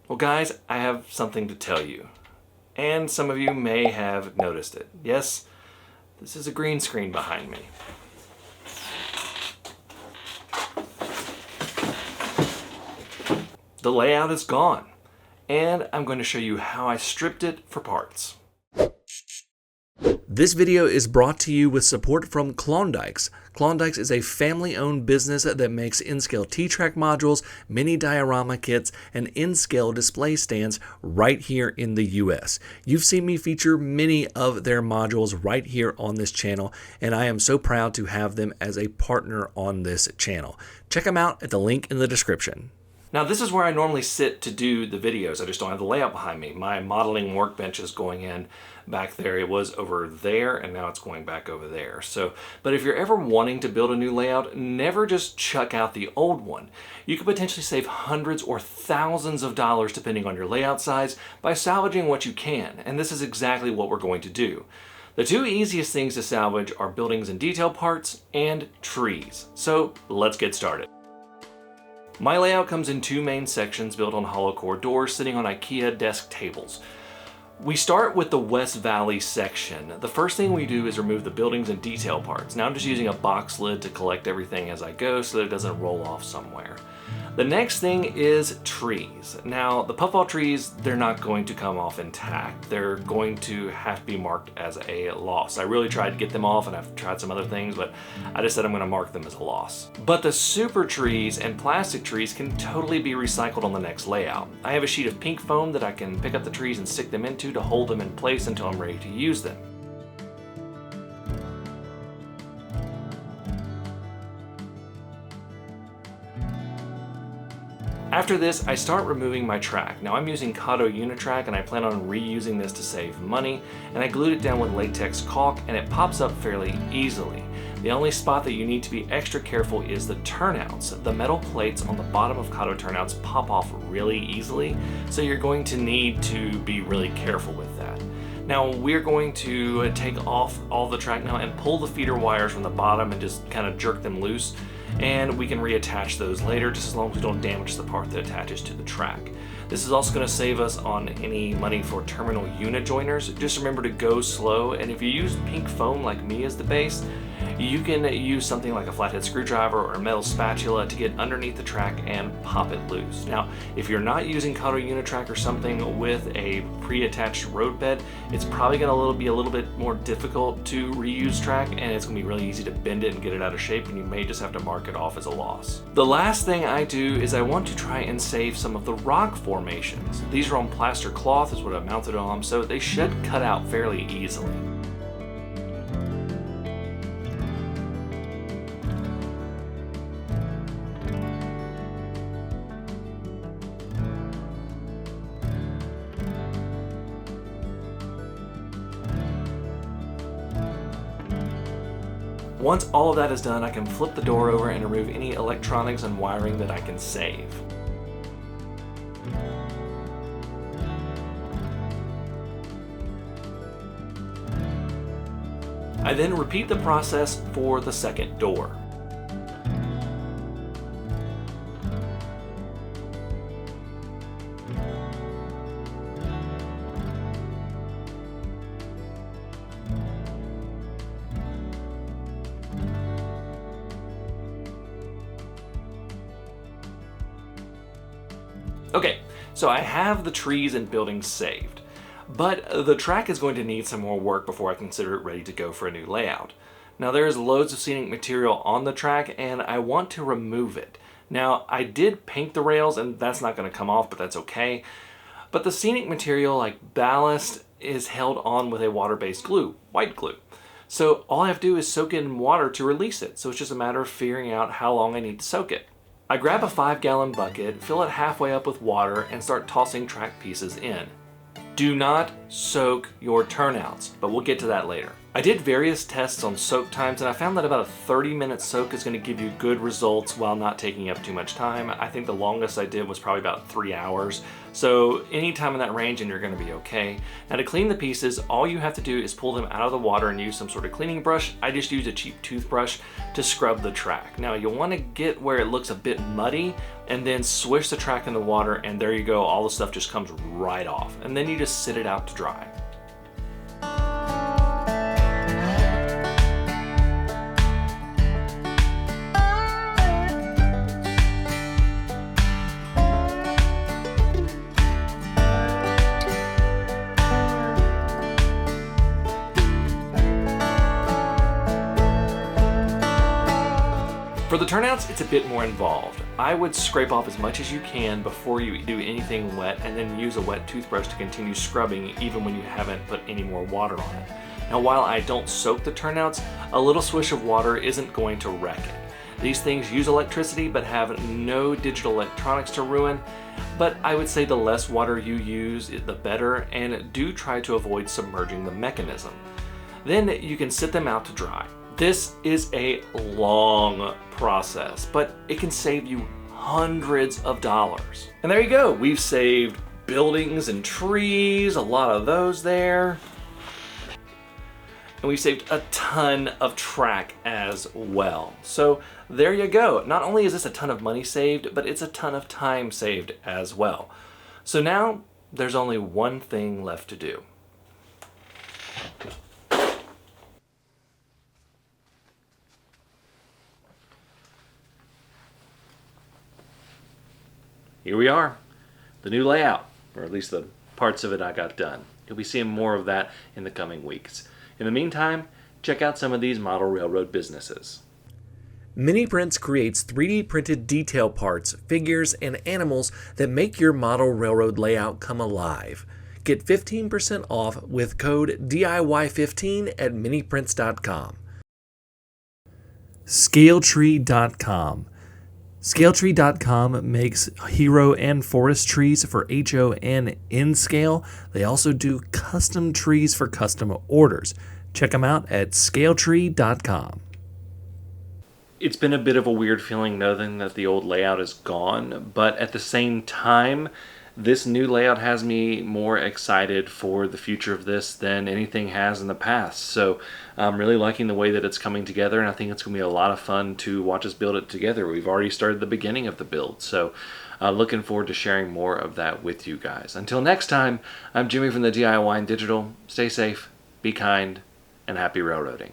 Well guys, I have something to tell you. And some of you may have noticed it. Yes, this is a green screen behind me. The layout is gone, and I'm going to show you how I stripped it for parts. This video is brought to you with support from Klondike's. Klondike's is a family-owned business that makes in-scale T-Track modules, mini diorama kits, and in-scale display stands right here in the US. You've seen me feature many of their modules right here on this channel, and I am so proud to have them as a partner on this channel. Check them out at the link in the description. Now this is where I normally sit to do the videos. I just don't have the layout behind me. My modeling workbench is going in back there. It was over there and now it's going back over there. But if you're ever wanting to build a new layout, never just chuck out the old one. You could potentially save hundreds or thousands of dollars depending on your layout size by salvaging what you can. And this is exactly what we're going to do. The two easiest things to salvage are buildings and detail parts and trees. So let's get started. My layout comes in two main sections built on hollow core doors sitting on IKEA desk tables. We start with the West Valley section. The first thing we do is remove the buildings and detail parts. Now I'm just using a box lid to collect everything as I go so that it doesn't roll off somewhere. The next thing is trees. Now the puffball trees, they're not going to come off intact. They're going to have to be marked as a loss. I really tried to get them off and I've tried some other things, but I just said I'm gonna mark them as a loss. But the super trees and plastic trees can totally be recycled on the next layout. I have a sheet of pink foam that I can pick up the trees and stick them into to hold them in place until I'm ready to use them. After this, I start removing my track. Now I'm using Kato Unitrack and I plan on reusing this to save money, and I glued it down with latex caulk and it pops up fairly easily. The only spot that you need to be extra careful is the turnouts. The metal plates on the bottom of Kato turnouts pop off really easily, so you're going to need to be really careful with that. Now we're going to take off all the track now and pull the feeder wires from the bottom and just kind of jerk them loose, and we can reattach those later just as long as we don't damage the part that attaches to the track. This is also going to save us on any money for terminal unit joiners. Just remember to go slow, and if you use pink foam like me as the base, you can use something like a flathead screwdriver or a metal spatula to get underneath the track and pop it loose. Now, if you're not using Kato Unitrack or something with a pre-attached road bed, it's probably going to be a little bit more difficult to reuse track, and it's going to be really easy to bend it and get it out of shape, and you may just have to mark it off as a loss. The last thing I do is I want to try and save some of the rock formations. These are on plaster cloth is what I mounted on, so they should cut out fairly easily. Once all of that is done, I can flip the door over and remove any electronics and wiring that I can save. I then repeat the process for the second door. Okay, so I have the trees and buildings saved, but the track is going to need some more work before I consider it ready to go for a new layout. Now there's loads of scenic material on the track and I want to remove it. Now I did paint the rails and that's not going to come off, but that's okay. But the scenic material like ballast is held on with a water-based glue, white glue. So all I have to do is soak it in water to release it. So it's just a matter of figuring out how long I need to soak it. I grab a 5-gallon bucket, fill it halfway up with water, and start tossing track pieces in. Do not soak your turnouts, but we'll get to that later. I did various tests on soak times, and I found that about a 30-minute soak is going to give you good results while not taking up too much time. I think the longest I did was probably about 3 hours. So any time in that range and you're going to be okay. Now to clean the pieces, all you have to do is pull them out of the water and use some sort of cleaning brush. I just use a cheap toothbrush to scrub the track. Now you'll want to get where it looks a bit muddy and then swish the track in the water, and there you go, all the stuff just comes right off. And then you just sit it out to dry. For the turnouts, it's a bit more involved. I would scrape off as much as you can before you do anything wet, and then use a wet toothbrush to continue scrubbing even when you haven't put any more water on it. Now while I don't soak the turnouts, a little swish of water isn't going to wreck it. These things use electricity but have no digital electronics to ruin, but I would say the less water you use, the better, and do try to avoid submerging the mechanism. Then you can sit them out to dry. This is a long process, but it can save you hundreds of dollars. And there you go. We've saved buildings and trees, a lot of those there. And we've saved a ton of track as well. So there you go. Not only is this a ton of money saved, but it's a ton of time saved as well. So now there's only one thing left to do. Here we are, the new layout, or at least the parts of it I got done. You'll be seeing more of that in the coming weeks. In the meantime, check out some of these model railroad businesses. Mini Prints creates 3D printed detail parts, figures, and animals that make your model railroad layout come alive. Get 15% off with code DIY15 at miniprints.com. ScaleTree.com. ScaleTree.com makes hero and forest trees for HO and N-Scale. They also do custom trees for custom orders. Check them out at ScaleTree.com. It's been a bit of a weird feeling knowing that the old layout is gone, but at the same time, this new layout has me more excited for the future of this than anything has in the past. So I'm really liking the way that it's coming together, and I think it's going to be a lot of fun to watch us build it together. We've already started the beginning of the build, so looking forward to sharing more of that with you guys. Until next time, I'm Jimmy from the DIY and Digital. Stay safe, be kind, and happy railroading.